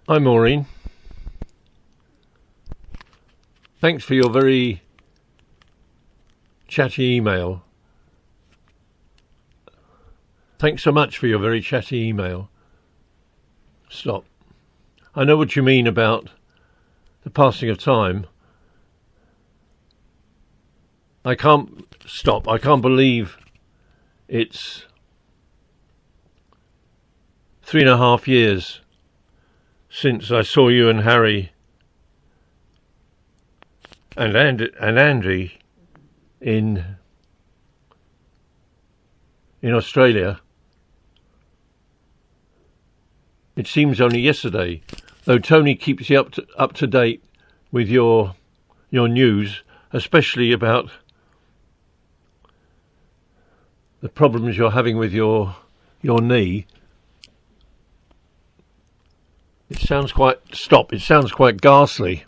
Hi Maureen. Thanks for your very chatty email. Thanks so much for your very chatty email. Stop. I know what you mean about the passing of time. I can't believe it's 3.5 years since I saw you and Harry and Andy in Australia. It seems only yesterday, though Tony keeps you up to date with your news, especially about the problems you're having with your knee. It sounds quite ghastly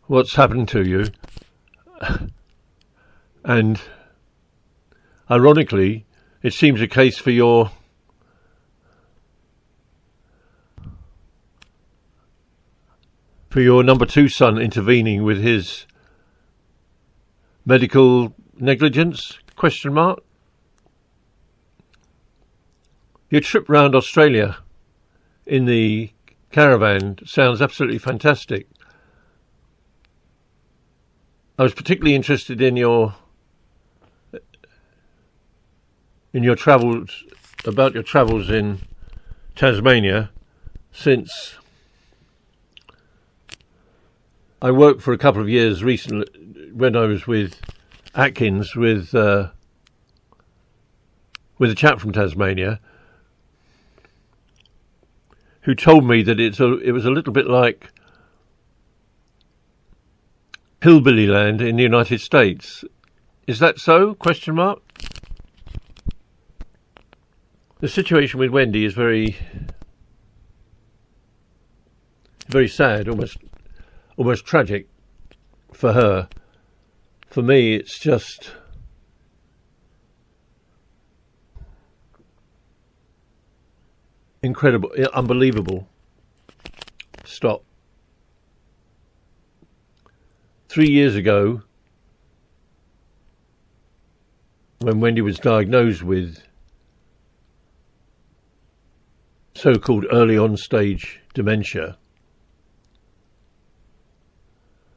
what's happened to you. And ironically, it seems a case for your number two son intervening with his medical negligence? ? Your trip round Australia in the caravan sounds absolutely fantastic. I was particularly interested in your travels, about your travels in Tasmania, since I worked for a couple of years recently when I was with Atkins with a chap from Tasmania who told me that it was a little bit like hillbilly land in the United States. Is that so? ? The situation with Wendy is very, very sad, almost tragic for her. For me, it's just incredible, unbelievable. Stop. 3 years ago, when Wendy was diagnosed with so-called early on stage dementia,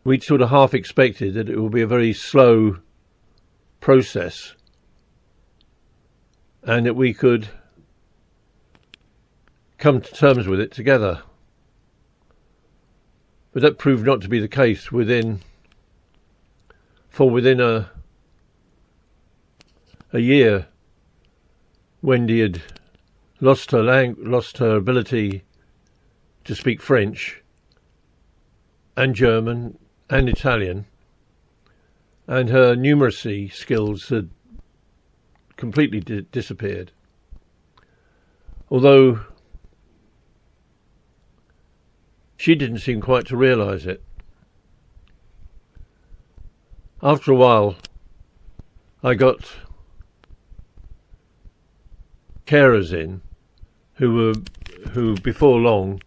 we'd sort of half expected that it would be a very slow process and that we could come to terms with it together. But that proved not to be the case. Within a year, Wendy had lost her ability to speak French and German and Italian, and her numeracy skills had completely disappeared. Although she didn't seem quite to realise it. After a while, I got carers in who before long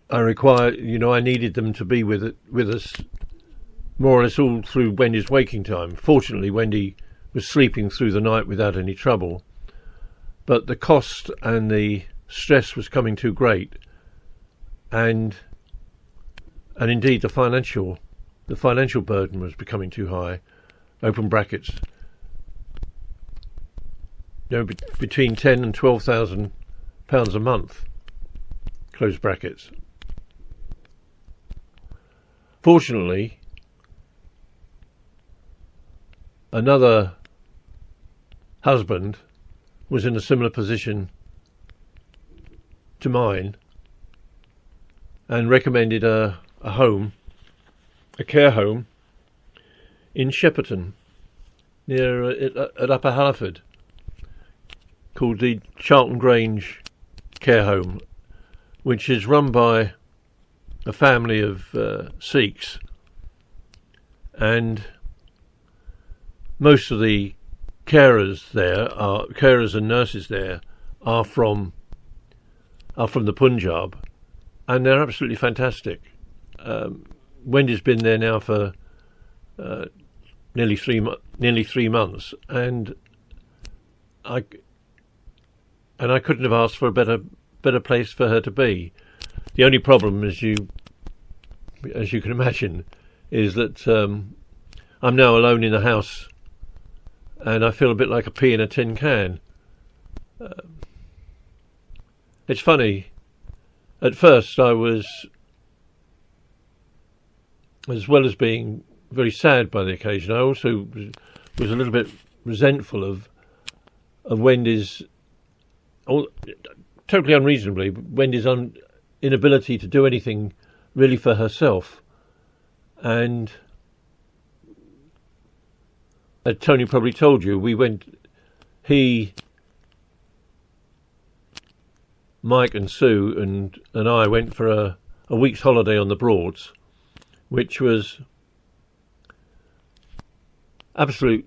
I needed them to be with us more or less all through Wendy's waking time. Fortunately, Wendy was sleeping through the night without any trouble, but the cost and the stress was coming too great, and indeed the financial burden was becoming too high. Open brackets. Between £10,000 and £12,000 a month. Close brackets. Fortunately, another husband was in a similar position to mine and recommended a care home in Shepperton, near at Upper Halliford, called the Charlton Grange Care Home, which is run by a family of Sikhs, and most of the carers and nurses there are from are from the Punjab, and they're absolutely fantastic. Wendy's been there now for nearly 3 months, and I couldn't have asked for a better place for her to be. The only problem, as you can imagine, is that I'm now alone in the house, and I feel a bit like a pea in a tin can. It's funny. At first, I was, as well as being very sad by the occasion, I also was a little bit resentful of Wendy's, totally unreasonably, Wendy's inability to do anything really for herself. And as Tony probably told you, Mike and Sue and I went for a week's holiday on the Broads, which was absolutely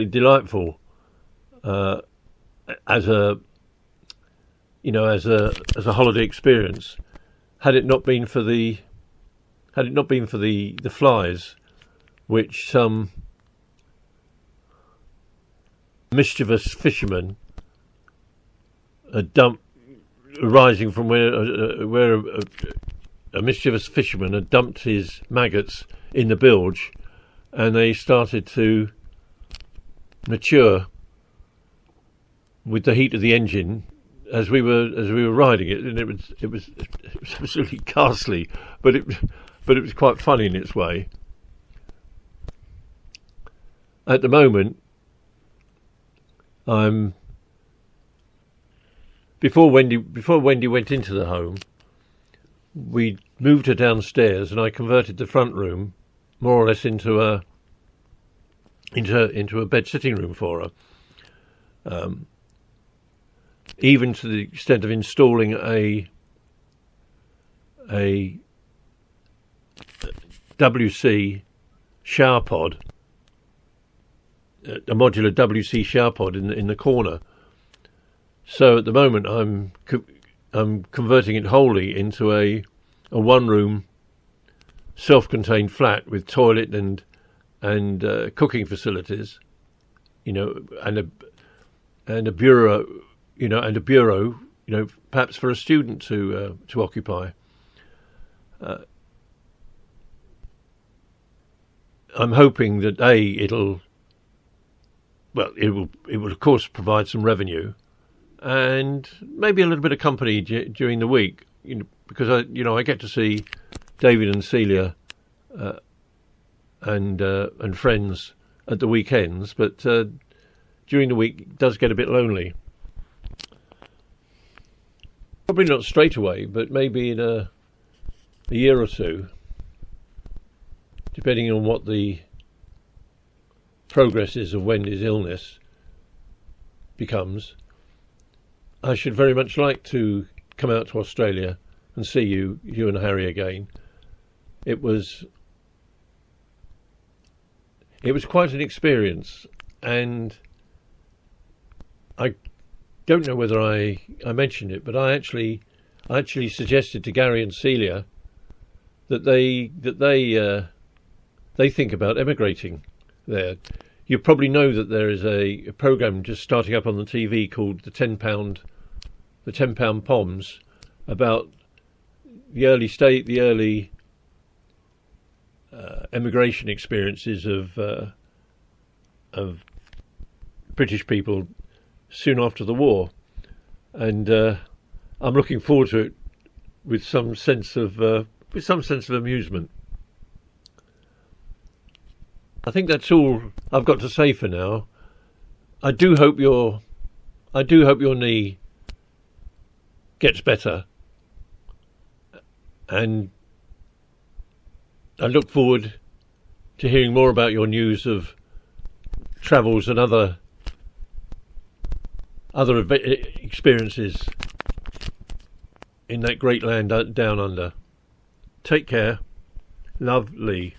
delightful as a holiday experience. Had it not been for the flies, which some mischievous fishermen had dumped, arising from where a mischievous fisherman had dumped his maggots in the bilge, and they started to mature with the heat of the engine as we were riding it, and it was absolutely ghastly, but it was quite funny in its way. At the moment, before Wendy went into the home, we moved her downstairs, and I converted the front room more or less into a bed sitting room for her. Even to the extent of installing a WC shower pod, a modular WC shower pod in the corner. So at the moment, I'm converting it wholly into a one-room, self-contained flat with toilet and cooking facilities, and a bureau, perhaps for a student to occupy. I'm hoping that it will of course provide some revenue, and maybe a little bit of company during the week, because I get to see David and Celia and friends at the weekends, but during the week it does get a bit lonely. Probably not straight away, but maybe in a year or two, depending on what the progress is of Wendy's illness becomes. I should very much like to come out to Australia and see you and Harry again. It was quite an experience, and I don't know whether I mentioned it, but I actually suggested to Gary and Celia that they think about emigrating there. You probably know that there is a program just starting up on the TV called the £10 Poms, about the early emigration experiences of British people soon after the war, and I'm looking forward to it with some sense of amusement. I think that's all I've got to say for now. I do hope your knee gets better, and I look forward to hearing more about your news of travels and other experiences in that great land down under. Take care. Love, Lee.